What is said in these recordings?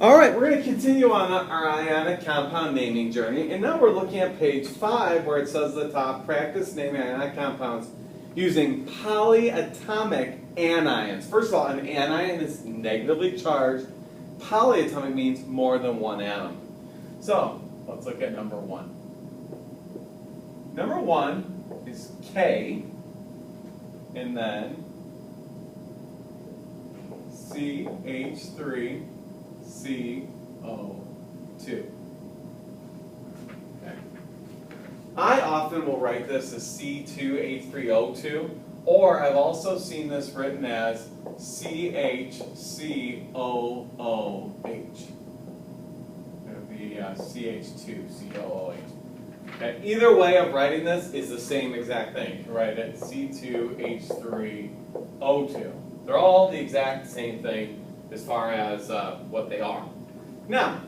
All right, we're going to continue on our ionic compound naming journey, and now we're looking at page 5 where it says at the top, practice naming ionic compounds using polyatomic anions. First of all, an anion is negatively charged. Polyatomic means more than one atom. So, let's look at number 1. Number 1 is K, and then CH3 CO2. Okay. I often will write this as C2H3O2, or I've also seen this written as CHCOOH. It would be CH2COOH. Okay. Either way of writing this is the same exact thing. You can write it C2H3O2. They're all the exact same thing as far as what they are. Now,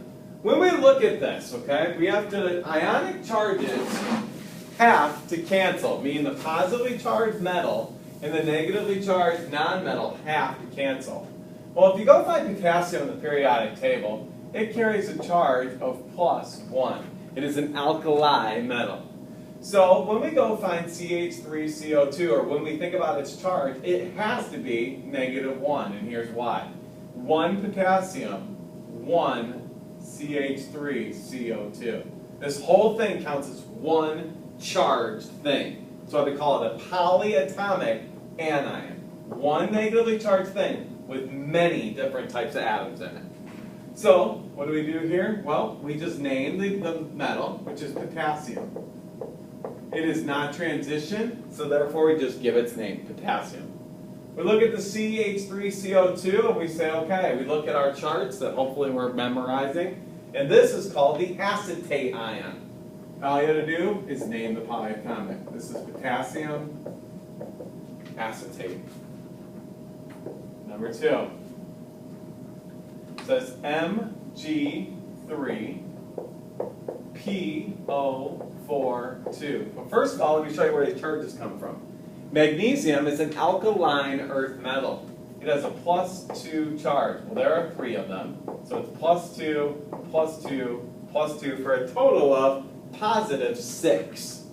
when we look at this, okay, we have to, ionic charges have to cancel, meaning the positively charged metal and the negatively charged nonmetal have to cancel. Well, if you go find potassium in the periodic table, it carries a charge of +1. It is an alkali metal. So when we go find CH3CO2, or when we think about its charge, it has to be -1, and here's why. 1 potassium, 1 CH3CO2. This whole thing counts as one charged thing. So we call it a polyatomic anion. One negatively charged thing with many different types of atoms in it. So what do we do here? Well, we just name the metal, which is potassium. It is not transition, so therefore we just give its name, potassium. We look at the CH3CO2 and we say, okay, we look at our charts that hopefully we're memorizing, and this is called the acetate ion. All you have to do is name the polyatomic. This is potassium acetate. Number 2. It says Mg3PO42. Well, first of all, let me show you where these charges come from. Magnesium is an alkaline earth metal. It has a +2 charge. Well, there are 3 of them. So it's +2, +2, +2 for a total of +6.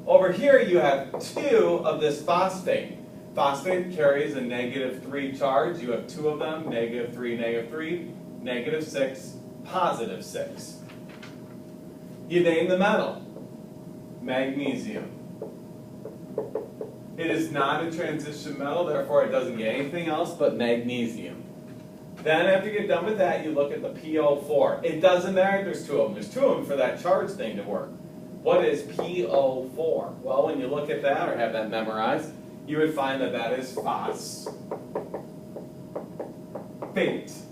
Over here you have 2 of this phosphate. Phosphate carries a -3 charge. You have 2 of them, -3, -3, -6, +6. You name the metal. Magnesium. It is not a transition metal, therefore it doesn't get anything else but magnesium. Then after you get done with that, you look at the PO4. It doesn't matter if there's 2 of them. There's 2 of them for that charge thing to work. What is PO4? Well, when you look at that or have that memorized, you would find that that is phosphate.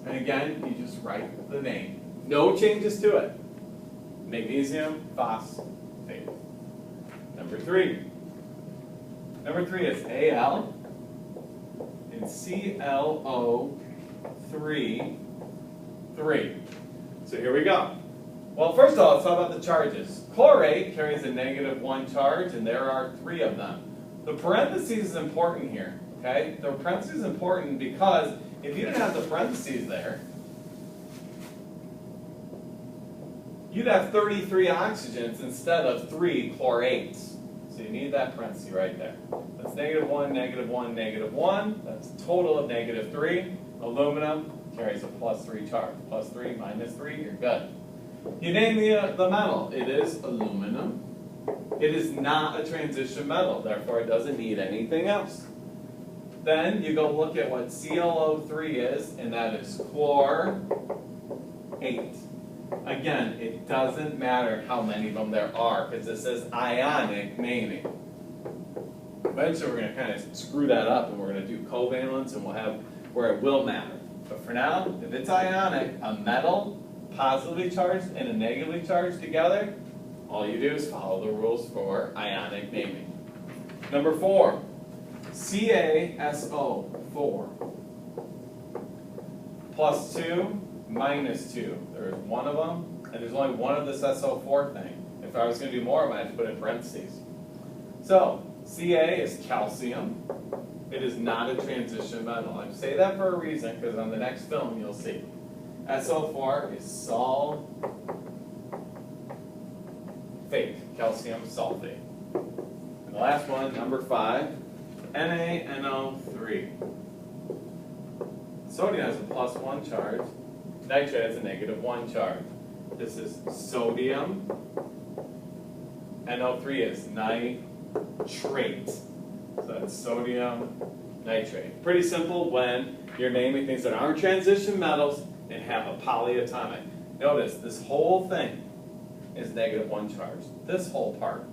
And again, you just write the name. No changes to it. Magnesium phosphate. Number 3. Number 3 is Al and ClO3, 3. So here we go. Well, first of all, let's talk about the charges. Chlorate carries a -1 charge, and there are 3 of them. The parentheses is important here, okay? The parentheses is important because if you didn't have the parentheses there, you'd have 33 oxygens instead of 3 chlorates. So you need that parenthesis right there. That's -1, -1, -1. That's a total of -3. Aluminum carries a +3 charge. +3, -3, you're good. You name the metal. It is aluminum. It is not a transition metal, therefore it doesn't need anything else. Then you go look at what ClO3 is, and that is chlorate. Again, it doesn't matter how many of them there are, because it says ionic naming. Eventually we're going to kind of screw that up, and we're going to do covalence, and we'll have where it will matter. But for now, if it's ionic, a metal, positively charged, and a negatively charged together, all you do is follow the rules for ionic naming. Number 4, CaSO4. +2, -2. There's 1 of them, and there's only 1 of this SO4 thing. If I was going to do more of them, I have to put in parentheses. So, Ca is calcium. It is not a transition metal. I say that for a reason, because on the next film you'll see. SO4 is sulfate, calcium sulfate. And the last one, number 5, NaNO3. Sodium has a +1 charge. Nitrate has a -1 charge. This is sodium. NO3 is nitrate. So that's sodium nitrate. Pretty simple when you're naming things that aren't transition metals and have a polyatomic. Notice this whole thing is -1 charge. This whole part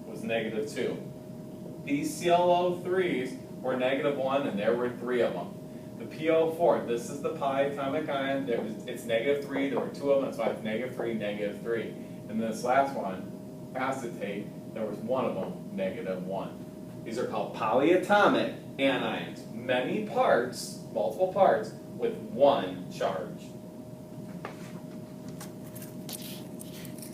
was -2. These ClO3s were -1 and there were 3 of them. The PO4, this is the polyatomic ion, it's -3, there were 2 of them, that's why it's -3, -3. And this last one, acetate, there was 1 of them, -1. These are called polyatomic anions. Many parts, multiple parts, with 1 charge.